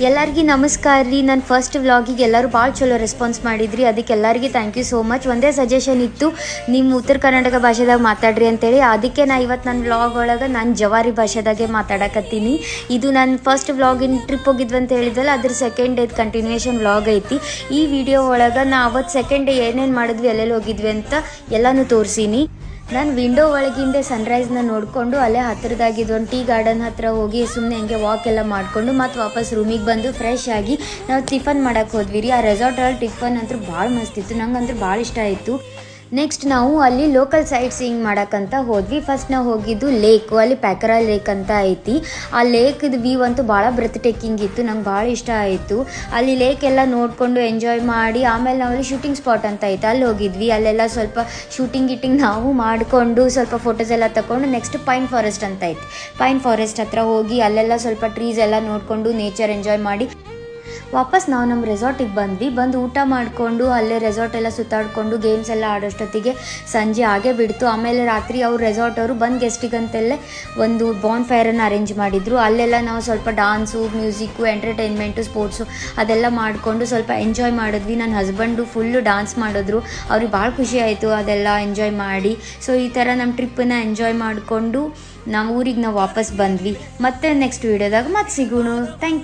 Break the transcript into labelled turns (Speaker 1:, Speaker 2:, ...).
Speaker 1: ಎಲ್ಲರಿಗೂ ನಮಸ್ಕಾರ ರೀ. ನನ್ನ ಫಸ್ಟ್ ವ್ಲಾಗಿಗೆ ಎಲ್ಲರೂ ಭಾಳ ಚಲೋ ರೆಸ್ಪಾನ್ಸ್ ಮಾಡಿದ್ರಿ, ಅದಕ್ಕೆ ಎಲ್ಲರಿಗೂ ಥ್ಯಾಂಕ್ ಯು ಸೋ ಮಚ್. ಒಂದೇ ಸಜೆಷನ್ ಇತ್ತು, ನಿಮ್ಮ ಉತ್ತರ ಕರ್ನಾಟಕ ಭಾಷೆದಾಗ ಮಾತಾಡ್ರಿ ಅಂತೇಳಿ. ಅದಕ್ಕೆ ನಾ ಇವತ್ತು ನನ್ನ ವ್ಲಾಗ್ ಒಳಗೆ ನಾನು ಜವಾರಿ ಭಾಷೆದಾಗೆ ಮಾತಾಡಕತ್ತೀನಿ. ಇದು ನನ್ನ ಫಸ್ಟ್ ವ್ಲಾಗಿನ ಟ್ರಿಪ್ ಹೋಗಿದ್ವಿ ಅಂತ ಹೇಳಿದ್ವಲ್ಲ, ಅದ್ರ ಸೆಕೆಂಡ್ ಡೇದು ಕಂಟಿನ್ಯೂಯೇಷನ್ ವ್ಲಾಗ್ ಐತಿ. ಈ ವಿಡಿಯೋ ಒಳಗೆ ನಾ ಅವತ್ತು ಸೆಕೆಂಡ್ ಡೇ ಏನೇನು ಮಾಡಿದ್ವಿ, ಎಲ್ಲೆಲ್ಲಿ ಹೋಗಿದ್ವಿ ಅಂತ ಎಲ್ಲನೂ ತೋರಿಸೀನಿ. ನಾನು ವಿಂಡೋ ಒಳಗಿಂದ ಸನ್ರೈಸ್ನ ನೋಡಿಕೊಂಡು ಅಲ್ಲೇ ಹತ್ತಿರದಾಗಿದ್ದು ಟೀ ಗಾರ್ಡನ್ ಹತ್ರ ಹೋಗಿ ಸುಮ್ಮನೆ ಹಂಗೆ ವಾಕ್ ಎಲ್ಲ ಮಾಡಿಕೊಂಡು ಮತ್ತು ವಾಪಸ್ ರೂಮಿಗೆ ಬಂದು ಫ್ರೆಶ್ ಆಗಿ ನಾವು ಟಿಫನ್ ಮಾಡೋಕ್ಕೆ ಹೋದ್ವಿ ರೀ. ಆ ರೆಸಾರ್ಟಲ್ಲಿ ಟಿಫನ್ ಅಂತೂ ಭಾಳ ಮಸ್ತ್ ಇತ್ತು, ನಂಗಂತೂ ಭಾಳ ಇಷ್ಟ ಆಯಿತು. ನೆಕ್ಸ್ಟ್ ನಾವು ಅಲ್ಲಿ ಲೋಕಲ್ ಸೈಟ್ ಸೀಯಿಂಗ್ ಮಾಡೋಕ್ಕಂತ ಹೋದ್ವಿ. ಫಸ್ಟ್ ನಾವು ಹೋಗಿದ್ದು ಲೇಕು, ಅಲ್ಲಿ ಪ್ಯಾಕರಾ ಲೇಕ್ ಅಂತ ಐತಿ. ಆ ಲೇಕ್ದು ವ್ಯೂ ಅಂತೂ ಭಾಳ ಬ್ರೆತ್ ಟೇಕಿಂಗ್ ಇತ್ತು, ನಂಗೆ ಭಾಳ ಇಷ್ಟ ಆಯಿತು. ಅಲ್ಲಿ ಲೇಕ್ ಎಲ್ಲ ನೋಡಿಕೊಂಡು ಎಂಜಾಯ್ ಮಾಡಿ ಆಮೇಲೆ ನಾವು ಅಲ್ಲಿ ಶೂಟಿಂಗ್ ಸ್ಪಾಟ್ ಅಂತ ಐತೆ, ಅಲ್ಲಿ ಹೋಗಿದ್ವಿ. ಅಲ್ಲೆಲ್ಲ ಸ್ವಲ್ಪ ಶೂಟಿಂಗ್ ನಾವು ಮಾಡಿಕೊಂಡು ಸ್ವಲ್ಪ ಫೋಟೋಸ್ ಎಲ್ಲ ತಗೊಂಡು ನೆಕ್ಸ್ಟ್ ಪೈನ್ ಫಾರೆಸ್ಟ್ ಅಂತ ಐತಿ. ಪೈನ್ ಫಾರೆಸ್ಟ್ ಹತ್ರ ಹೋಗಿ ಅಲ್ಲೆಲ್ಲ ಸ್ವಲ್ಪ ಟ್ರೀಸ್ ಎಲ್ಲ ನೋಡಿಕೊಂಡು ನೇಚರ್ ಎಂಜಾಯ್ ಮಾಡಿ ವಾಪಸ್ ನಾವು ನಮ್ಮ ರೆಸಾರ್ಟಿಗೆ ಬಂದು ಊಟ ಮಾಡಿಕೊಂಡು ಅಲ್ಲೇ ರೆಸಾರ್ಟ್ ಎಲ್ಲ ಸುತ್ತಾಡಿಕೊಂಡು ಗೇಮ್ಸ್ ಎಲ್ಲ ಆಡೋಷ್ಟೊತ್ತಿಗೆ ಸಂಜೆ ಆಗೇ ಬಿಡ್ತು. ಆಮೇಲೆ ರಾತ್ರಿ ಅವ್ರು ರೆಸಾರ್ಟ್ ಅವರು ಬಂದು ಗೆಸ್ಟಿಗಂತೆಲ್ಲೇ ಒಂದು ಬಾನ್ ಫೈರನ್ನು ಅರೇಂಜ್ ಮಾಡಿದರು. ಅಲ್ಲೆಲ್ಲ ನಾವು ಸ್ವಲ್ಪ ಡಾನ್ಸು, ಮ್ಯೂಸಿಕ್ಕು, ಎಂಟರ್ಟೈನ್ಮೆಂಟು, ಸ್ಪೋರ್ಟ್ಸು ಅದೆಲ್ಲ ಮಾಡಿಕೊಂಡು ಸ್ವಲ್ಪ ಎಂಜಾಯ್ ಮಾಡಿದ್ವಿ. ನನ್ನ ಹಸ್ಬೆಂಡು ಫುಲ್ಲು ಡಾನ್ಸ್ ಮಾಡಿದ್ರು, ಅವ್ರಿಗೆ ಭಾಳ ಖುಷಿ ಆಯಿತು ಅದೆಲ್ಲ ಎಂಜಾಯ್ ಮಾಡಿ. ಸೊ ಈ ಥರ ನಮ್ಮ ಟ್ರಿಪ್ಪನ್ನು ಎಂಜಾಯ್ ಮಾಡಿಕೊಂಡು ನಾವು ಊರಿಗೆ ವಾಪಸ್ ಬಂದ್ವಿ. ಮತ್ತೆ ನೆಕ್ಸ್ಟ್ ವೀಡಿಯೋದಾಗ ಮತ್ತೆ ಸಿಗೋಣ. Thank you.